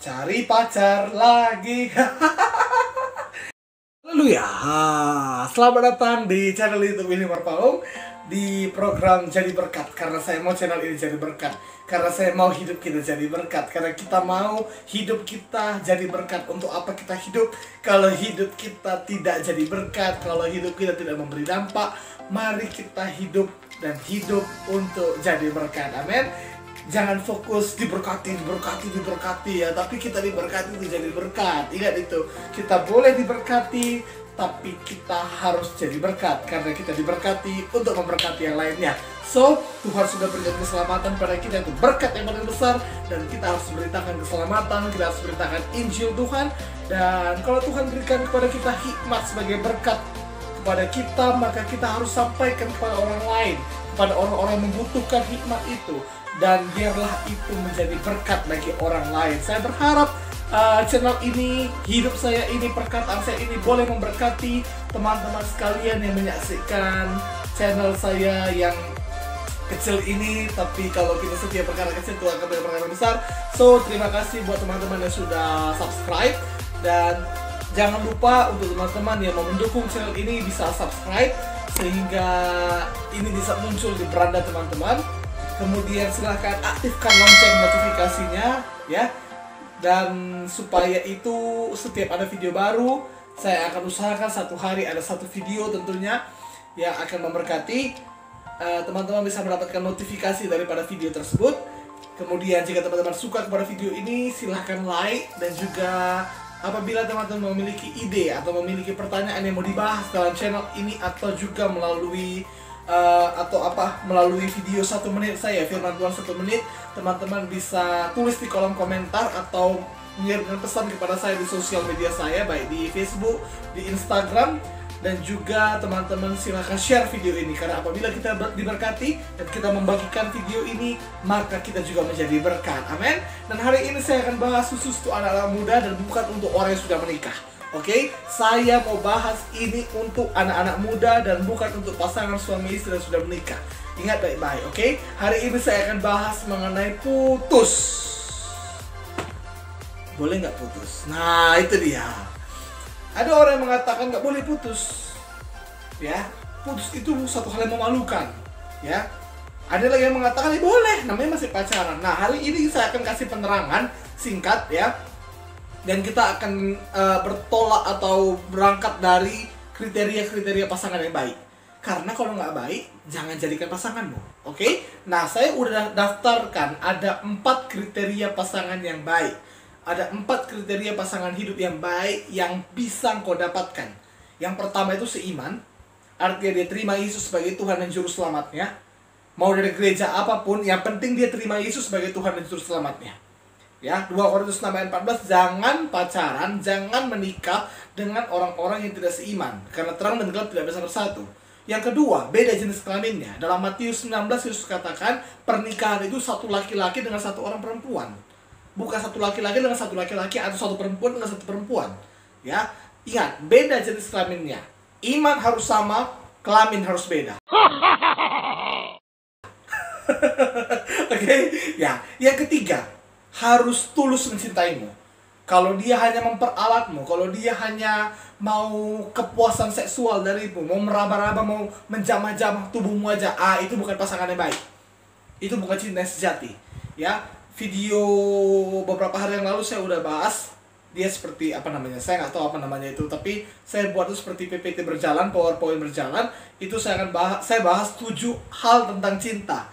Cari pacar lagi. Haleluya. Selamat datang di channel YouTube ini Marpaung, di program Jadi Berkat. Karena saya mau channel ini jadi berkat, karena saya mau hidup kita jadi berkat, karena kita mau hidup kita jadi berkat. Untuk apa kita hidup kalau hidup kita tidak jadi berkat, kalau hidup kita tidak memberi dampak? Mari kita hidup dan hidup untuk jadi berkat. Amin. Jangan fokus diberkati ya, tapi kita diberkati untuk jadi berkat. Ingat itu, kita boleh diberkati, tapi kita harus jadi berkat, karena kita diberkati untuk memberkati yang lainnya. So, Tuhan sudah berikan keselamatan pada kita, itu berkat yang paling besar, dan kita harus memberitakan keselamatan, kita harus memberitakan Injil Tuhan. Dan kalau Tuhan berikan kepada kita hikmat sebagai berkat kepada kita, maka kita harus sampaikan kepada orang lain, kepada orang-orang yang membutuhkan hikmat itu. Dan biarlah itu menjadi berkat bagi orang lain. Saya berharap channel ini, hidup saya ini, perkataan saya ini boleh memberkati teman-teman sekalian yang menyaksikan channel saya yang kecil ini. Tapi kalau kita setia perkara kecil, Tuhan akan beri perkara besar. So, terima kasih buat teman-teman yang sudah subscribe. Dan jangan lupa untuk teman-teman yang mau mendukung channel ini bisa subscribe, sehingga ini bisa muncul di beranda teman-teman. Kemudian silahkan aktifkan lonceng notifikasinya ya. Dan supaya itu setiap ada video baru, saya akan usahakan satu hari ada satu video tentunya yang akan memberkati. Teman-teman bisa mendapatkan notifikasi daripada video tersebut. Kemudian jika teman-teman suka kepada video ini, silahkan like. Dan juga apabila teman-teman memiliki ide atau memiliki pertanyaan yang mau dibahas dalam channel ini, atau juga melalui melalui video 1 menit saya, firman Tuhan 1 menit, teman-teman bisa tulis di kolom komentar atau mengirimkan pesan kepada saya di sosial media saya, baik di Facebook, di Instagram. Dan juga teman-teman silahkan share video ini, karena apabila kita diberkati dan kita membagikan video ini, maka kita juga menjadi berkat. Amin. Dan hari ini saya akan bahas khusus untuk anak-anak muda dan bukan untuk orang yang sudah menikah. Oke, saya mau bahas ini untuk anak-anak muda dan bukan untuk pasangan suami istri yang sudah menikah. Ingat baik-baik, oke? Hari ini saya akan bahas mengenai putus. Boleh nggak putus? Nah, itu dia. Ada orang yang mengatakan nggak boleh putus. Ya, putus itu satu hal yang memalukan. Ya, ada lagi yang mengatakan boleh, namanya masih pacaran. Nah, hari ini saya akan kasih penerangan singkat ya. Dan kita akan bertolak atau berangkat dari kriteria-kriteria pasangan yang baik. Karena kalau nggak baik, jangan jadikan pasanganmu. Oke? Nah, saya udah daftarkan ada 4 kriteria pasangan yang baik. Ada 4 kriteria pasangan hidup yang baik yang bisa kau dapatkan. Yang pertama itu seiman. Artinya dia terima Yesus sebagai Tuhan dan Juru Selamatnya. Mau dari gereja apapun, yang penting dia terima Yesus sebagai Tuhan dan Juru Selamatnya. Ya, 2 Korintus 6 ayat 14, jangan pacaran, jangan menikah dengan orang-orang yang tidak seiman, karena terang dan gelap tidak bisa bersatu. Yang kedua, beda jenis kelaminnya. Dalam Matius 19, Yesus katakan pernikahan itu satu laki-laki dengan satu orang perempuan. Bukan satu laki-laki dengan satu laki-laki atau satu perempuan dengan satu perempuan. Ya, ingat, beda jenis kelaminnya. Iman harus sama, kelamin harus beda. Oke, ya. Yang ketiga, harus tulus mencintaimu. Kalau dia hanya memperalatmu, kalau dia hanya mau kepuasan seksual darimu, mau meraba-raba, mau menjamah-jamah tubuhmu aja, itu bukan pasangan yang baik. Itu bukan cinta yang sejati. Ya, video beberapa hari yang lalu saya udah bahas dia seperti apa namanya, saya nggak tahu apa namanya itu, tapi saya buat itu seperti PPT berjalan, PowerPoint berjalan. Itu saya akan bahas 7 hal tentang cinta.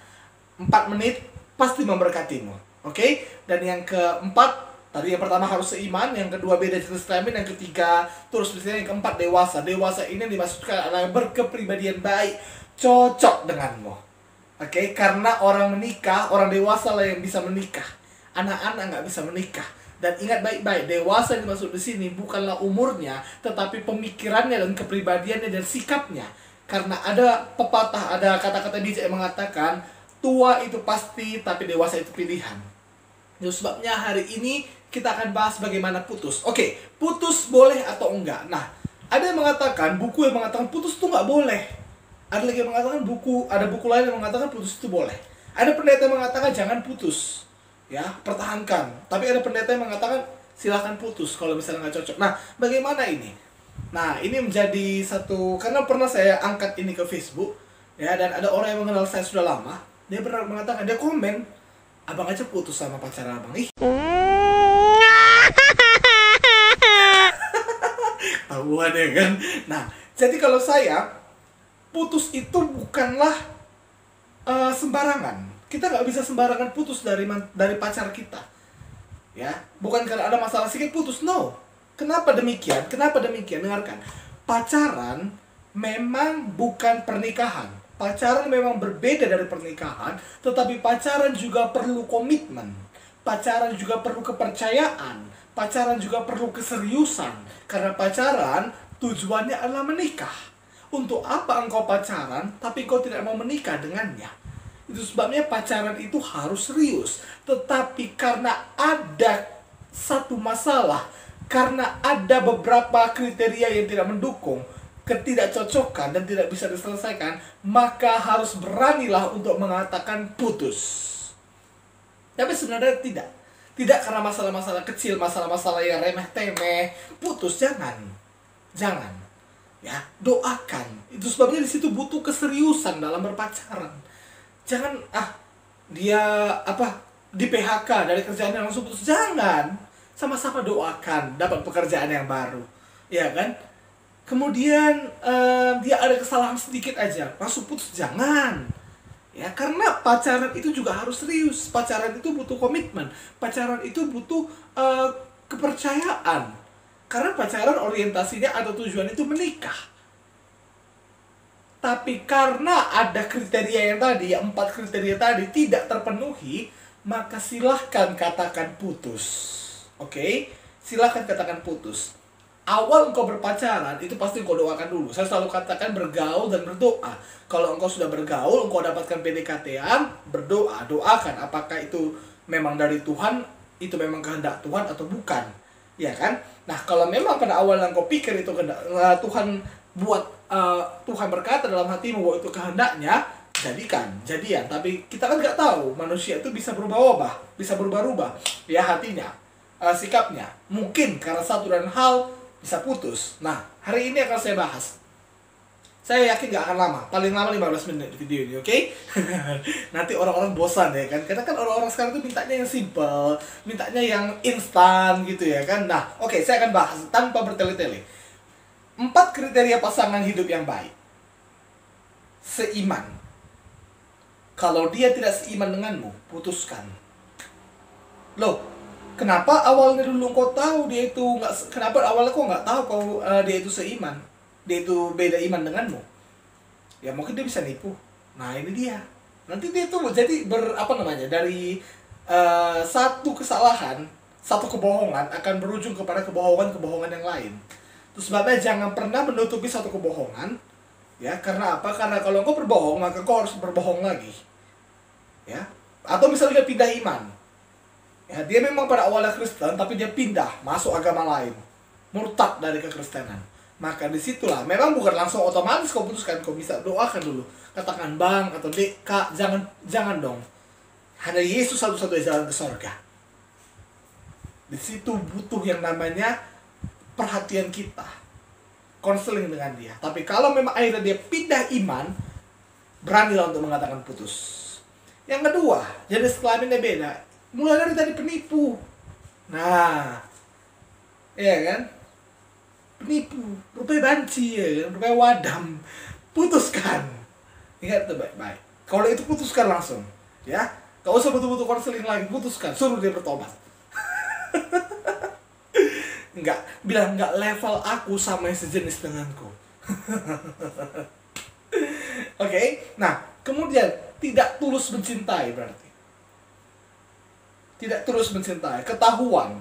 4 menit pasti memberkatimu. Oke, dan yang keempat, tadi yang pertama harus seiman, yang kedua beda jenis kelamin, yang ketiga terus misalnya, yang keempat dewasa. Dewasa ini dimaksudkan adalah berkepribadian baik, cocok denganmu. Oke, karena orang menikah, orang dewasa lah yang bisa menikah. Anak-anak nggak bisa menikah. Dan ingat baik-baik, dewasa yang dimaksud di sini bukanlah umurnya, tetapi pemikirannya dan kepribadiannya dan sikapnya. Karena ada pepatah, ada kata-kata bijak yang mengatakan, tua itu pasti, tapi dewasa itu pilihan. Itu sebabnya hari ini kita akan bahas bagaimana putus. Oke, putus boleh atau enggak. Nah, ada yang mengatakan, buku yang mengatakan putus itu nggak boleh. Ada lagi yang mengatakan ada buku lain yang mengatakan putus itu boleh. Ada pendeta yang mengatakan jangan putus. ya pertahankan. Tapi ada pendeta yang mengatakan silahkan putus kalau misalnya nggak cocok. Nah, bagaimana ini? Nah, ini menjadi satu, karena pernah saya angkat ini ke Facebook, ya, dan ada orang yang mengenal saya sudah lama, dia pernah mengatakan, dia komen, abang aja putus sama pacar abang. Ih, tahuan ya kan. Nah, jadi kalau saya, putus itu bukanlah sembarangan. Kita nggak bisa sembarangan putus dari pacar kita, ya. Bukan karena ada masalah sedikit putus, no. Kenapa demikian? Kenapa demikian? Dengarkan. Pacaran memang bukan pernikahan. Pacaran memang berbeda dari pernikahan, tetapi pacaran juga perlu komitmen. Pacaran juga perlu kepercayaan. Pacaran juga perlu keseriusan. Karena pacaran tujuannya adalah menikah. Untuk apa engkau pacaran, tapi engkau tidak mau menikah dengannya? Itu sebabnya pacaran itu harus serius. Tetapi karena ada satu masalah, karena ada beberapa kriteria yang tidak mendukung, ketidakcocokan dan tidak bisa diselesaikan, maka harus beranilah untuk mengatakan putus. Tapi sebenarnya tidak. Tidak karena masalah-masalah kecil, masalah-masalah yang remeh-temeh. Putus, jangan. Jangan. Ya, doakan. Itu sebabnya di situ butuh keseriusan dalam berpacaran. Jangan dia di PHK dari kerjaannya langsung putus. Jangan. Sama-sama doakan dapat pekerjaan yang baru. Ya kan? Kemudian dia ada kesalahan sedikit aja, langsung putus. Jangan. Ya, karena pacaran itu juga harus serius. Pacaran itu butuh komitmen. Pacaran itu butuh kepercayaan. Karena pacaran orientasinya atau tujuan itu menikah. Tapi karena ada kriteria yang tadi, 4 kriteria tadi tidak terpenuhi, maka silahkan katakan putus. Oke? Silahkan katakan putus. Awal engkau berpacaran, itu pasti engkau doakan dulu. Saya selalu katakan bergaul dan berdoa. Kalau engkau sudah bergaul, engkau dapatkan PDKT-an, berdoa. Doakan apakah itu memang dari Tuhan, itu memang kehendak Tuhan atau bukan. Ya kan? Nah, kalau memang pada awal engkau pikir itu kehendak Tuhan buat, Tuhan berkata dalam hatimu bahwa itu kehendaknya, jadian. Tapi kita kan nggak tahu, manusia itu bisa berubah-ubah, bisa berubah-ubah, ya, hatinya, sikapnya. Mungkin karena satu dan hal bisa putus. Nah, hari ini akan saya bahas. Saya yakin nggak akan lama, paling lama 15 menit video ini, oke? Nanti orang-orang bosan ya kan, karena kan orang-orang sekarang tuh mintanya yang simple, mintanya yang instan gitu ya kan. Nah, oke, saya akan bahas tanpa bertele-tele. 4 kriteria pasangan hidup yang baik. Seiman. Kalau dia tidak seiman denganmu, putuskan. Loh, kenapa awalnya dulu kau tahu dia itu nggak? Kenapa awalnya kau nggak tahu kau dia itu seiman? Dia itu beda iman denganmu. Ya mungkin dia bisa nipu. Nah ini dia. Nanti dia tuh jadi dari satu kesalahan, satu kebohongan akan berujung kepada kebohongan yang lain. Terus sebabnya jangan pernah menutupi satu kebohongan. Ya, karena apa? Karena kalau kau berbohong, maka kau harus berbohong lagi. Ya. Atau misalnya dia pindah iman. Ya, dia memang pada awalnya Kristen, tapi dia pindah masuk agama lain, murtad dari kekristenan. Maka disitulah, memang bukan langsung otomatis kau putuskan, kau bisa doakan dulu, katakan bang atau dek, kak, jangan dong. Hanya Yesus satu-satunya jalan ke sorga. Di situ butuh yang namanya perhatian kita, konseling dengan dia. Tapi kalau memang akhirnya dia pindah iman, beranilah untuk mengatakan putus. Yang kedua, jenis kelaminnya beda. Mulai dari tadi penipu. Nah, iya kan? Penipu, rupanya banci, ya kan? Rupanya wadam. Putuskan. Ingat itu baik-baik. Kalau itu putuskan langsung, ya. Gak usah betul-betul konseling lagi, putuskan. Suruh dia bertobat. Enggak, bilang enggak, level aku sama yang sejenis denganku. Oke, nah kemudian tidak tulus mencintai berarti. Tidak tulus mencintai, ketahuan.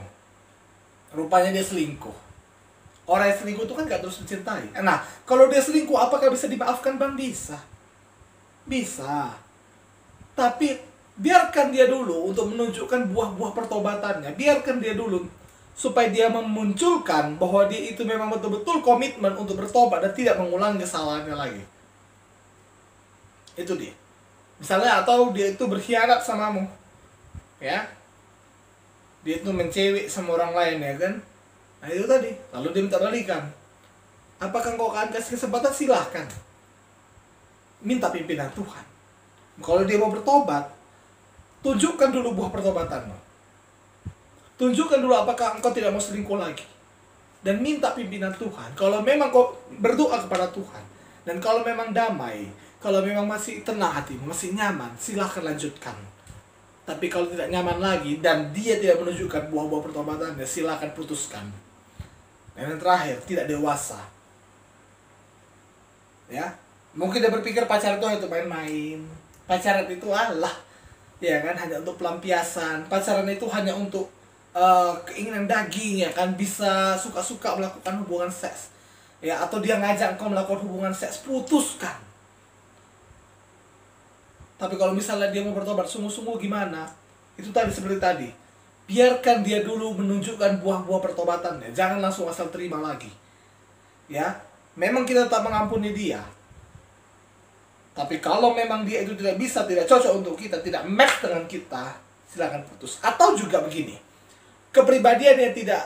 Rupanya dia selingkuh. Orang yang selingkuh itu kan gak terus mencintai. Nah, kalau dia selingkuh, apakah bisa dimaafkan bang? Bisa. Bisa. Tapi biarkan dia dulu untuk menunjukkan buah-buah pertobatannya. Biarkan dia dulu supaya dia memunculkan bahwa dia itu memang betul-betul komitmen untuk bertobat dan tidak mengulangi kesalahannya lagi. Itu dia. Misalnya, atau dia itu berkhianat samamu. Ya. dia itu mencewek sama orang lain ya kan. Nah itu tadi, lalu dia minta balikan. Apakah kau akan kasih kesempatan? Silahkan. Minta pimpinan Tuhan. Kalau dia mau bertobat, tunjukkan dulu buah pertobatanmu. Tunjukkan dulu apakah engkau tidak mau selingkuh lagi. Dan minta pimpinan Tuhan. Kalau memang kau berdoa kepada Tuhan, dan kalau memang damai, kalau memang masih tenang hatimu, masih nyaman, silahkan lanjutkan. Tapi kalau tidak nyaman lagi, dan dia tidak menunjukkan buah-buah pertobatannya, silahkan putuskan. Dan yang terakhir, tidak dewasa. Ya, mungkin dia berpikir pacaran itu hanya untuk main-main. Pacaran itu ya kan, hanya untuk pelampiasan. Pacaran itu hanya untuk keinginan daging, ya kan, bisa suka-suka melakukan hubungan seks. Ya, atau dia ngajak kau melakukan hubungan seks, putuskan. Tapi kalau misalnya dia mau bertobat sungguh-sungguh gimana? Itu tadi, seperti tadi. Biarkan dia dulu menunjukkan buah-buah pertobatannya. Jangan langsung asal terima lagi. Ya, memang kita tak mengampuni dia. Tapi kalau memang dia itu tidak bisa, tidak cocok untuk kita, tidak match dengan kita, silakan putus. Atau juga begini, kepribadiannya tidak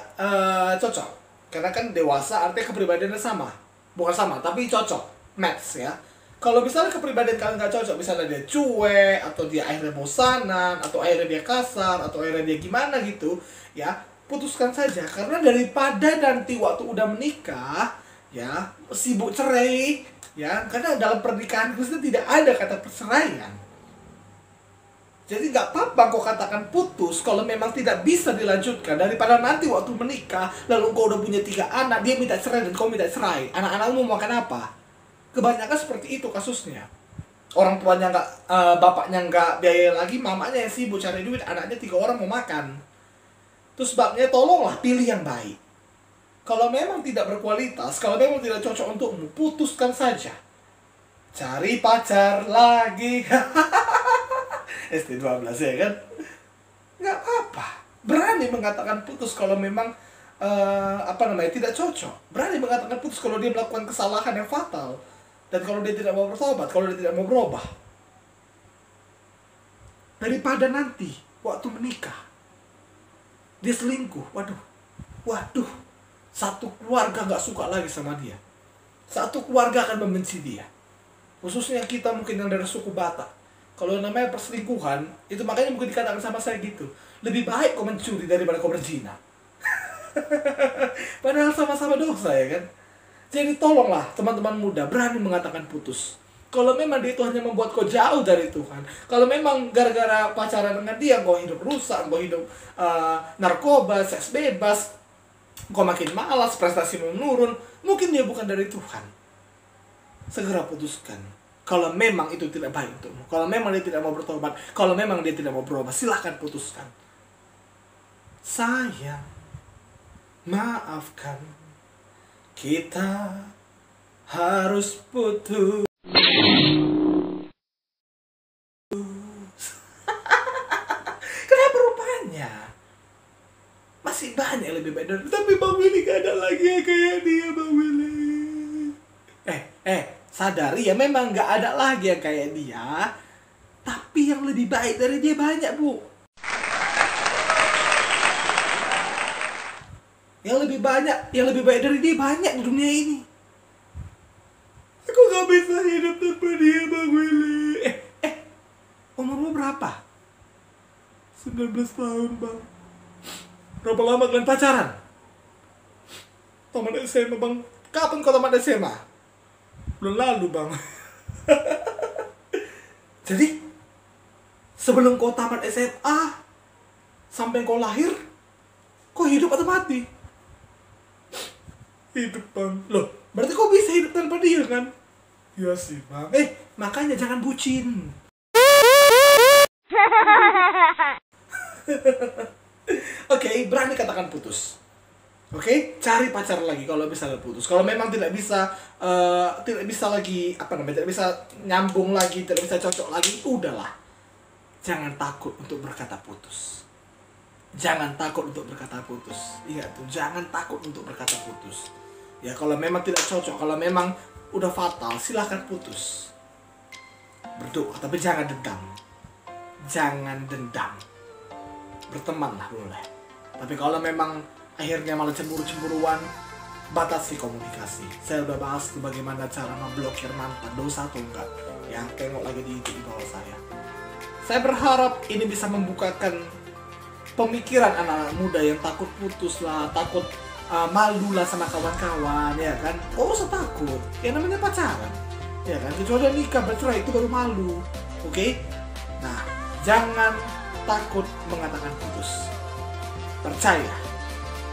cocok. Karena kan dewasa artinya kepribadiannya sama. Bukan sama, tapi cocok, match ya. Kalau misalnya kepribadian kalian nggak cocok, misalnya dia cuek, atau dia akhirnya bosanan, atau akhirnya dia kasar, atau akhirnya dia gimana gitu, ya putuskan saja. Karena daripada nanti waktu udah menikah, ya sibuk cerai, ya karena dalam pernikahan Kristen tidak ada kata perceraian. Jadi nggak apa-apa kau katakan putus kalau memang tidak bisa dilanjutkan, daripada nanti waktu menikah lalu kau udah punya 3 anak, dia minta cerai dan kau minta cerai. Anak-anakmu mau makan apa? Kebanyakan seperti itu kasusnya. Orang tuanya nggak, bapaknya nggak biaya lagi, mamanya yang sibuk cari duit, anaknya 3 orang mau makan. Terus sebabnya tolonglah pilih yang baik. Kalau memang tidak berkualitas, kalau memang tidak cocok untukmu, putuskan saja. Cari pacar lagi. ST12 ya kan? Nggak apa-apa. Berani mengatakan putus kalau memang tidak cocok. Berani mengatakan putus kalau dia melakukan kesalahan yang fatal. Dan kalau dia tidak mau bertobat, kalau dia tidak mau berubah. Daripada nanti waktu menikah dia selingkuh, waduh, satu keluarga nggak suka lagi sama dia, satu keluarga akan membenci dia, khususnya kita mungkin yang dari suku Batak. Kalau namanya perselingkuhan, itu makanya mungkin dikatakan sama saya gitu, lebih baik kau mencuri daripada kau berzina. Padahal sama-sama dosa ya kan. Jadi tolonglah teman-teman muda berani mengatakan putus. Kalau memang dia itu hanya membuat kau jauh dari Tuhan, kalau memang gara-gara pacaran dengan dia kau hidup rusak, kau hidup narkoba, seks bebas, kau makin malas, prestasi menurun, mungkin dia bukan dari Tuhan. Segera putuskan. Kalau memang itu tidak baik untukmu, kalau memang dia tidak mau bertobat, kalau memang dia tidak mau berubah, silahkan putuskan. Sayang, maafkan, kita harus putus. Kenapa rupanya masih banyak yang lebih baik dari, tapi Bang Willy gak ada lagi yang kayak dia, Bang Willy. Sadari ya, memang gak ada lagi yang kayak dia, tapi yang lebih baik dari dia banyak, Bu. Yang lebih baik dari dia banyak di dunia ini. Aku gak bisa hidup tanpa dia, Bang Willy. Umurmu berapa? 19 tahun, Bang. Berapa lama kalian pacaran? Tamat SMA, Bang. Kapan kau tamat SMA? Bulan lalu, Bang. Jadi, sebelum kau tamat SMA, sampai kau lahir, kau hidup atau mati? Hidup, Bang. Loh, berarti kau bisa hidup tanpa dia, kan? Iya sih, Bang. Makanya jangan bucin. Oke, berani katakan putus. Oke, cari pacar lagi kalau misalnya putus. Kalau memang tidak bisa lagi tidak bisa nyambung lagi, tidak bisa cocok lagi, udahlah. Jangan takut untuk berkata putus. Jangan takut untuk berkata putus. Ingat tuh, jangan takut untuk berkata putus. Ya, kalau memang tidak cocok, kalau memang udah fatal, silahkan putus. Berdoa, tapi jangan dendam. Jangan dendam. Bertemanlah boleh. Tapi kalau memang akhirnya malah cemburu-cemburuan, batasi komunikasi. Saya udah bahas tuh bagaimana cara memblokir mantan, dosa atau enggak. Ya, tengok lagi di bawah saya. Saya berharap ini bisa membukakan pemikiran anak-anak muda yang takut putus lah, takut malu lah sama kawan-kawan, ya kan? Oh, usah takut. Ya namanya pacaran, ya kan? Kecuali nikah bercerai itu baru malu, oke? Nah, jangan takut mengatakan putus. Percaya,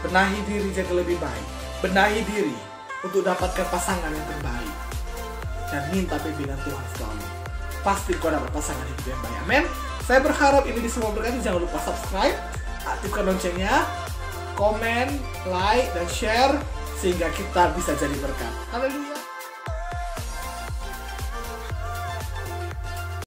benahi diri jadi lebih baik. Benahi diri untuk dapatkan pasangan yang terbaik. Dan minta bimbingan Tuhan selalu. Pasti kau dapat pasangan hidup yang baik. Amin. Saya berharap ini bisa memberkati. Jangan lupa subscribe, aktifkan loncengnya, komen, like, dan share sehingga kita bisa jadi berkat. Haleluya.